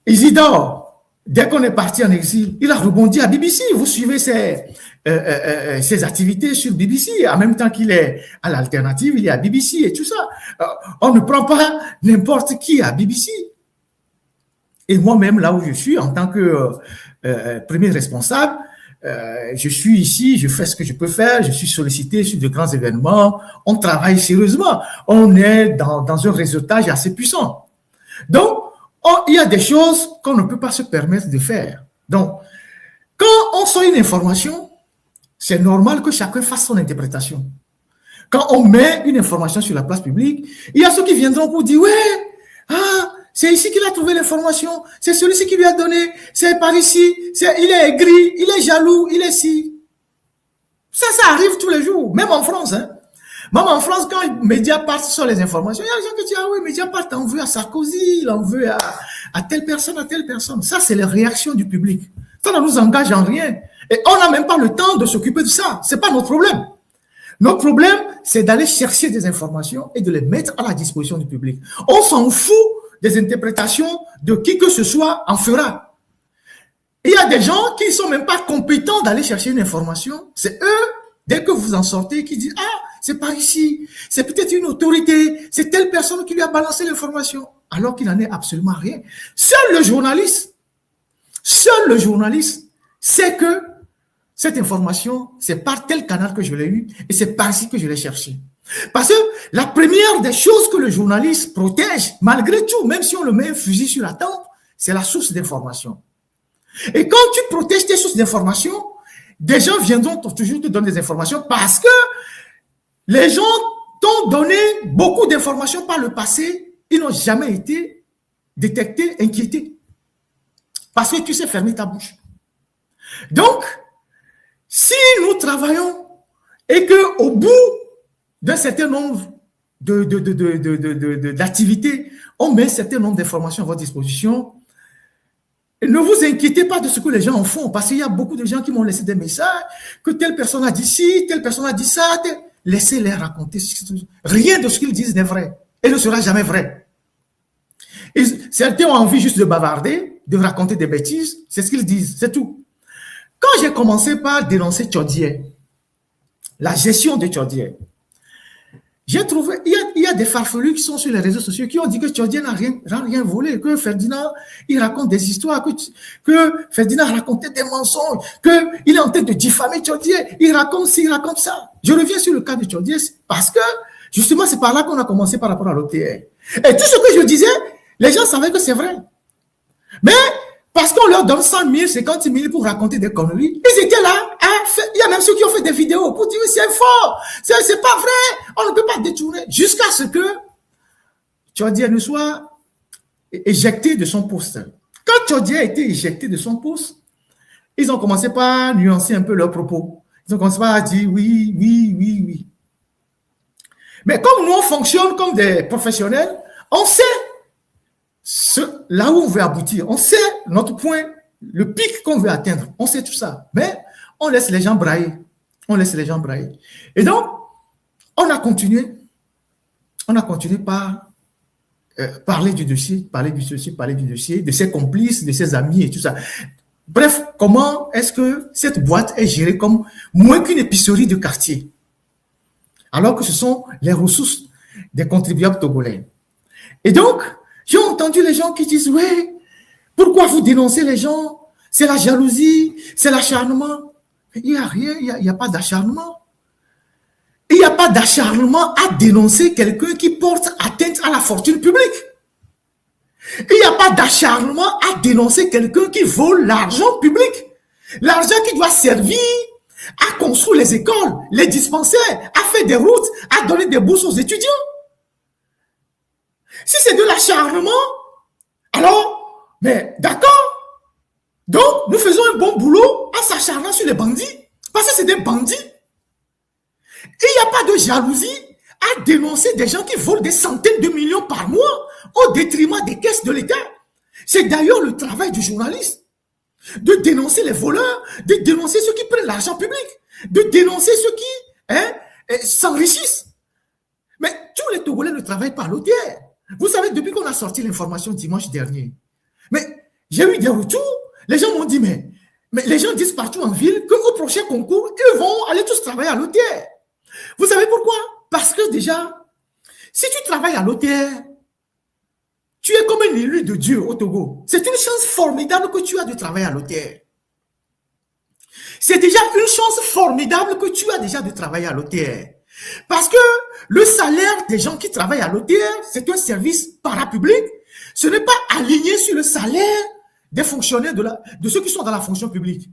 Isidore, dès qu'on est parti en exil, il a rebondi à BBC. Vous suivez ses activités sur BBC. En même temps qu'il est à l'Alternative, il est à BBC et tout ça. On ne prend pas n'importe qui à BBC. Et moi-même, là où je suis, en tant que premier responsable, je suis ici, je fais ce que je peux faire, je suis sollicité sur de grands événements, on travaille sérieusement, on est dans un réseautage assez puissant. Donc, il y a des choses qu'on ne peut pas se permettre de faire. Donc, quand on sort une information, c'est normal que chacun fasse son interprétation. Quand on met une information sur la place publique, il y a ceux qui viendront pour dire « Ouais, c'est ici qu'il a trouvé l'information, c'est celui-ci qui lui a donné, c'est par ici, il est aigri, il est jaloux, il est ci. » Ça arrive tous les jours, même en France. Hein. Même en France, quand les médias partent sur les informations, il y a des gens qui disent « Ah oui, Mediapart en veut à Sarkozy, il en veut à telle personne, à telle personne. » Ça, c'est les réactions du public. Ça ne nous engage en rien. Et on n'a même pas le temps de s'occuper de ça. C'est pas notre problème. Notre problème, c'est d'aller chercher des informations et de les mettre à la disposition du public. On s'en fout des interprétations de qui que ce soit en fera. Il y a des gens qui ne sont même pas compétents d'aller chercher une information. C'est eux, dès que vous en sortez, qui disent « Ah, c'est par ici, c'est peut-être une autorité, c'est telle personne qui lui a balancé l'information. » Alors qu'il n'en est absolument rien. Seul le journaliste sait que cette information, c'est par tel canal que je l'ai eu et c'est par ici que je l'ai cherché. Parce que la première des choses que le journaliste protège, malgré tout, même si on le met un fusil sur la tempe, c'est la source d'information. Et quand tu protèges tes sources d'information, des gens viendront toujours te donner des informations parce que les gens t'ont donné beaucoup d'informations par le passé, ils n'ont jamais été détectés, inquiétés. Parce que tu sais fermer ta bouche. Donc, si nous travaillons et qu'au bout d'un certain nombre d'activités, on met un certain nombre d'informations à votre disposition, ne vous inquiétez pas de ce que les gens en font, parce qu'il y a beaucoup de gens qui m'ont laissé des messages, que telle personne a dit ci, telle personne a dit ça, laissez-les raconter. Rien de ce qu'ils disent n'est vrai et ne sera jamais vrai. Et certains ont envie juste de bavarder, de raconter des bêtises, c'est ce qu'ils disent, c'est tout. Quand j'ai commencé par dénoncer Tchodier, la gestion de Tchodier, j'ai trouvé, il y a des farfelus qui sont sur les réseaux sociaux qui ont dit que Tchodier n'a rien volé, que Ferdinand, il raconte des histoires, que Ferdinand racontait des mensonges, qu'il est en train de diffamer Tchodier, il raconte ci, il raconte ça. Je reviens sur le cas de Tchodier parce que, justement, c'est par là qu'on a commencé par rapport à l'OTR. Et tout ce que je disais, les gens savaient que c'est vrai. Mais, parce qu'on leur donne 100 000, 50 000 pour raconter des conneries, ils étaient là. Il y a même ceux qui ont fait des vidéos pour dire c'est faux, c'est pas vrai, on ne peut pas détourner. Jusqu'à ce que Tchodier ne soit éjecté de son poste. Quand Tchodier a été éjecté de son poste, ils ont commencé par nuancer un peu leurs propos. Ils ont commencé par dire oui. Mais comme nous, on fonctionne comme des professionnels, on sait là où on veut aboutir. On sait notre point, le pic qu'on veut atteindre. On sait tout ça. Mais on laisse les gens brailler. On laisse les gens brailler. Et donc, on a continué par parler du dossier, de ses complices, de ses amis et tout ça. Bref, comment est-ce que cette boîte est gérée comme moins qu'une épicerie de quartier, alors que ce sont les ressources des contribuables togolais. Et donc, j'ai entendu les gens qui disent, ouais, pourquoi vous dénoncez les gens? C'est la jalousie, c'est l'acharnement. Il n'y a rien, il n'y a pas d'acharnement. Il n'y a pas d'acharnement à dénoncer quelqu'un qui porte atteinte à la fortune publique. Il n'y a pas d'acharnement à dénoncer quelqu'un qui vole l'argent public. L'argent qui doit servir à construire les écoles, les dispensaires, à faire des routes, à donner des bourses aux étudiants. Si c'est de l'acharnement, alors, mais d'accord. Donc, nous faisons un bon boulot en s'acharnant sur les bandits, parce que c'est des bandits. Il n'y a pas de jalousie à dénoncer des gens qui volent des centaines de millions par mois au détriment des caisses de l'État. C'est d'ailleurs le travail du journaliste, de dénoncer les voleurs, de dénoncer ceux qui prennent l'argent public, de dénoncer ceux qui s'enrichissent. Mais tous les Togolais ne travaillent pas à l'OTR. Vous savez, depuis qu'on a sorti l'information dimanche dernier, mais j'ai eu des retours, les gens m'ont dit, mais les gens disent partout en ville qu'au prochain concours, ils vont aller tous travailler à l'OTR. Vous savez pourquoi? Parce que déjà, si tu travailles à l'OTR, tu es comme un élu de Dieu au Togo. C'est une chance formidable que tu as de travailler à l'OTR. C'est déjà une chance formidable que tu as déjà de travailler à l'OTR. Parce que le salaire des gens qui travaillent à l'OTR, c'est un service parapublic. Ce n'est pas aligné sur le salaire des fonctionnaires de ceux qui sont dans la fonction publique.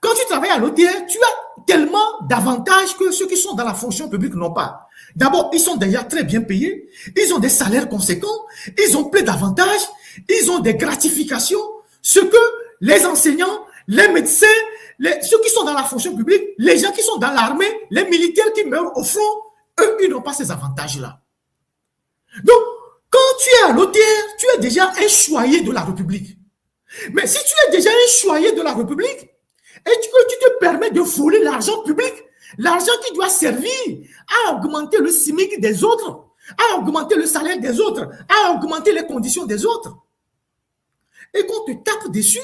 Quand tu travailles à l'OTR, tu as tellement d'avantages que ceux qui sont dans la fonction publique n'ont pas. D'abord, ils sont déjà très bien payés, ils ont des salaires conséquents, ils ont plein d'avantages, ils ont des gratifications, ce que les enseignants, les médecins, ceux qui sont dans la fonction publique, les gens qui sont dans l'armée, les militaires qui meurent au front, eux, ils n'ont pas ces avantages-là. Donc, quand tu es à l'OTR, tu es déjà un choyé de la République. Mais si tu es déjà un choyé de la République, et que tu te permets de voler l'argent public, l'argent qui doit servir à augmenter le SMIC des autres, à augmenter le salaire des autres, à augmenter les conditions des autres, et qu'on te tape dessus,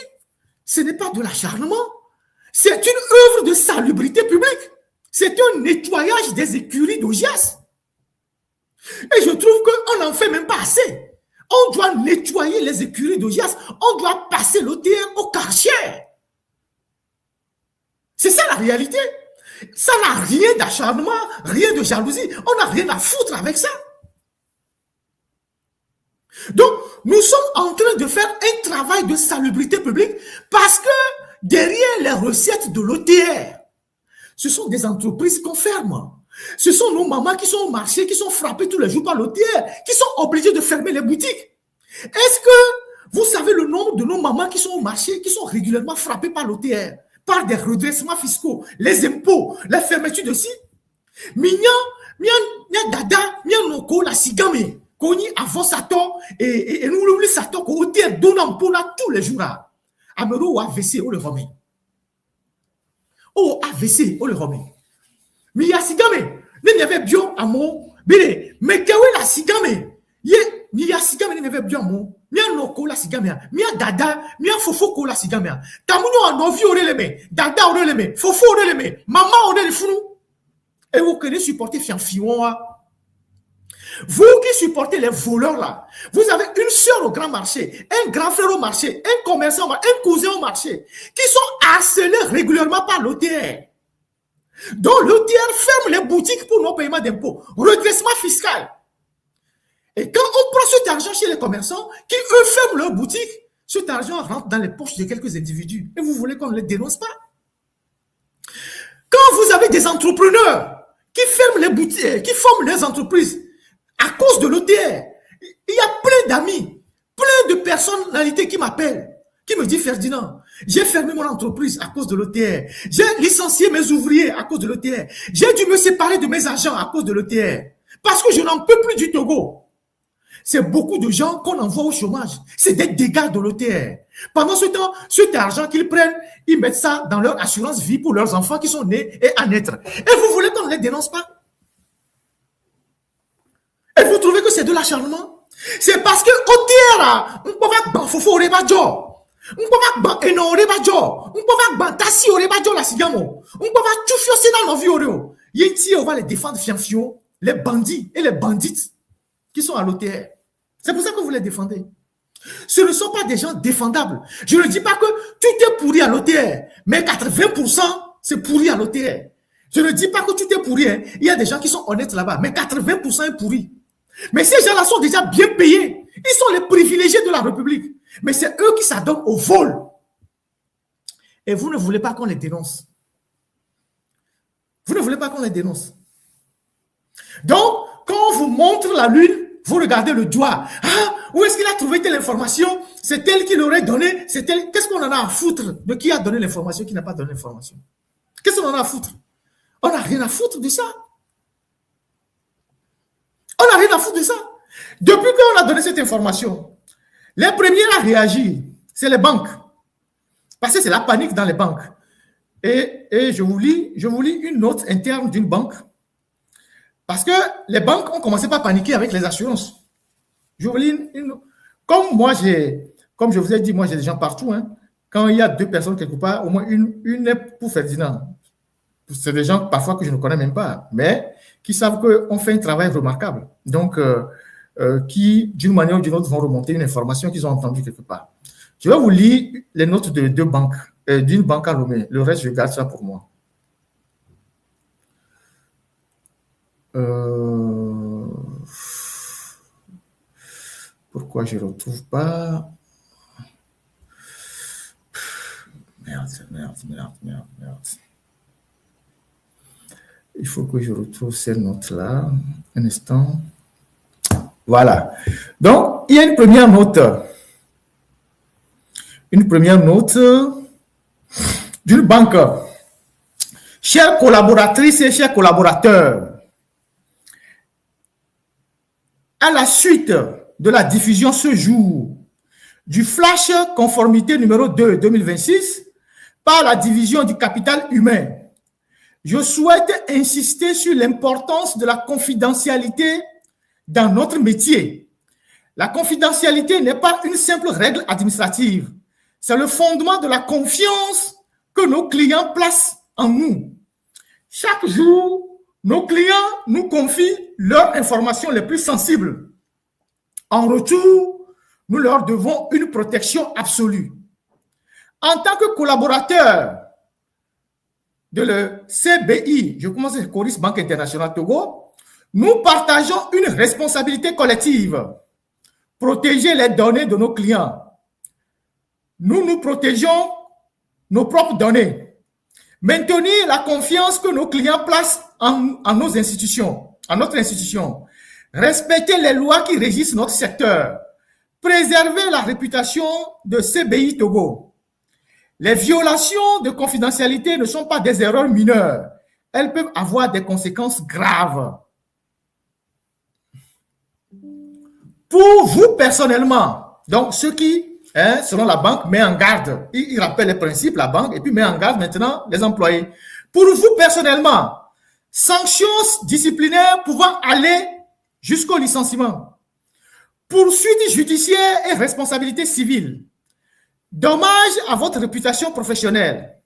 ce n'est pas de l'acharnement, c'est une œuvre de salubrité publique, c'est un nettoyage des écuries d'Augias. Et je trouve qu'on n'en fait même pas assez. On doit nettoyer les écuries d'Augias, on doit passer l'OTR au Karcher. C'est ça la réalité. Ça n'a rien d'acharnement, rien de jalousie. On n'a rien à foutre avec ça. Donc, nous sommes en train de faire un travail de salubrité publique parce que derrière les recettes de l'OTR, ce sont des entreprises qu'on ferme. Ce sont nos mamans qui sont au marché, qui sont frappées tous les jours par l'OTR, qui sont obligées de fermer les boutiques. Est-ce que vous savez le nombre de nos mamans qui sont au marché, qui sont régulièrement frappées par l'OTR? Par des redressements fiscaux, les impôts, la fermeture de sites. Mignan, dada, noko, la sigame, koni avant sato, et nous l'oublions sato, qu'on ôte donnant pour là tous les jours. Amero ou AVC, on le remet. Oh, AVC, on le remet. Mais il y a sigame, il y avait bien à mon, mais quand la sigame, il y a sigame, il y avait bien à mon. Mia noko la sigamia, mia dada, mia fofo la sigamia. Tamuno anovi oreleme, dada oreleme, fofo oreleme, maman orele funu. Et vous qui supportez Fianfion, vous qui supportez les voleurs là, vous avez une soeur au grand marché, un grand frère au marché, un commerçant, un cousin au marché, qui sont harcelés régulièrement par l'OTR. Donc l'OTR ferme les boutiques pour non paiement d'impôts, redressement fiscal. Et quand on prend cet argent chez les commerçants, qui eux ferment leur boutique, cet argent rentre dans les poches de quelques individus. Et vous voulez qu'on ne les dénonce pas? Quand vous avez des entrepreneurs qui ferment les boutiques, qui forment les entreprises à cause de l'OTR, il y a plein d'amis, plein de personnalités qui m'appellent. qui me dit, Ferdinand, j'ai fermé mon entreprise à cause de l'ETR. J'ai licencié mes ouvriers à cause de l'ETR. J'ai dû me séparer de mes agents à cause de l'ETR. Parce que je n'en peux plus du Togo. C'est beaucoup de gens qu'on envoie au chômage. C'est des dégâts de l'ETR. Pendant ce temps, cet argent qu'ils prennent, ils mettent ça dans leur assurance vie pour leurs enfants qui sont nés et à naître. Et vous voulez qu'on ne les dénonce pas? Et vous trouvez que c'est de l'acharnement? C'est parce que OTR, on peut pas fofo rebajo, on peut pas eno rebajo, on peut pas tassi rebajo la sigamo, on peut pas tout fiosser dans nos vies oreo. Yenti, on va les défendre fianfio, les bandits et les bandites qui sont à l'OTR. C'est pour ça que vous les défendez. Ce ne sont pas des gens défendables. Je ne dis pas que tout est pourri à l'OTR, mais 80% c'est pourri à l'OTR. Je ne dis pas que tout est pourri. Hein. Il y a des gens qui sont honnêtes là-bas, mais 80% est pourri. Mais ces gens-là sont déjà bien payés. Ils sont les privilégiés de la République. Mais c'est eux qui s'adonnent au vol. Et vous ne voulez pas qu'on les dénonce. Vous ne voulez pas qu'on les dénonce. Donc, quand on vous montre la lune, vous regardez le doigt. Ah, où est-ce qu'il a trouvé telle information? C'est elle qui l'aurait donné. C'est elle. Qu'est-ce qu'on en a à foutre de qui a donné l'information, qui n'a pas donné l'information? Qu'est-ce qu'on en a à foutre? On n'a rien à foutre de ça. On n'a rien à foutre de ça. Depuis qu'on a donné cette information, les premiers à réagir, c'est les banques. Parce que c'est la panique dans les banques. Et je vous lis une note interne d'une banque. Parce que les banques ont commencé par paniquer avec les assurances. Je vous lis comme je vous ai dit, moi j'ai des gens partout. Hein. Quand il y a deux personnes quelque part, au moins une est pour Ferdinand. C'est des gens parfois que je ne connais même pas, mais qui savent qu'on fait un travail remarquable. Donc, qui, d'une manière ou d'une autre, vont remonter une information qu'ils ont entendue quelque part. Je vais vous lire les notes de deux banques, d'une banque à Lomé. Le reste, je garde ça pour moi. Pourquoi je ne retrouve pas? Merde. Il faut que je retrouve ces notes-là. Un instant. Voilà. Donc, il y a une première note. Une première note d'une banque. Chères collaboratrices et chers collaborateurs, à la suite de la diffusion ce jour du flash conformité numéro 2 2026 par la division du capital humain, je souhaite insister sur l'importance de la confidentialité dans notre métier. La confidentialité n'est pas une simple règle administrative. C'est le fondement de la confiance que nos clients placent en nous. Chaque jour, nos clients nous confient leurs informations les plus sensibles. En retour, nous leur devons une protection absolue. En tant que collaborateur de le CBI, je commence avec Coris Banque Internationale Togo, nous partageons une responsabilité collective. Protéger les données de nos clients. Nous protégeons nos propres données. Maintenir la confiance que nos clients placent en nos institutions, en notre institution. Respecter les lois qui régissent notre secteur. Préserver la réputation de CBI Togo. Les violations de confidentialité ne sont pas des erreurs mineures. Elles peuvent avoir des conséquences graves. Pour vous personnellement, donc ceux qui, selon la banque, met en garde, ils rappellent les principes, la banque, et puis met en garde maintenant les employés. Pour vous personnellement, sanctions disciplinaires pouvant aller jusqu'au licenciement, poursuites judiciaires et responsabilité civile, dommages à votre réputation professionnelle.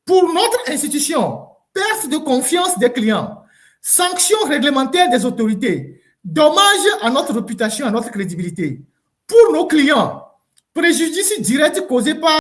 Pour notre institution, perte de confiance des clients, sanctions réglementaires des autorités, dommages à notre réputation, à notre crédibilité. Pour nos clients, préjudice direct causé par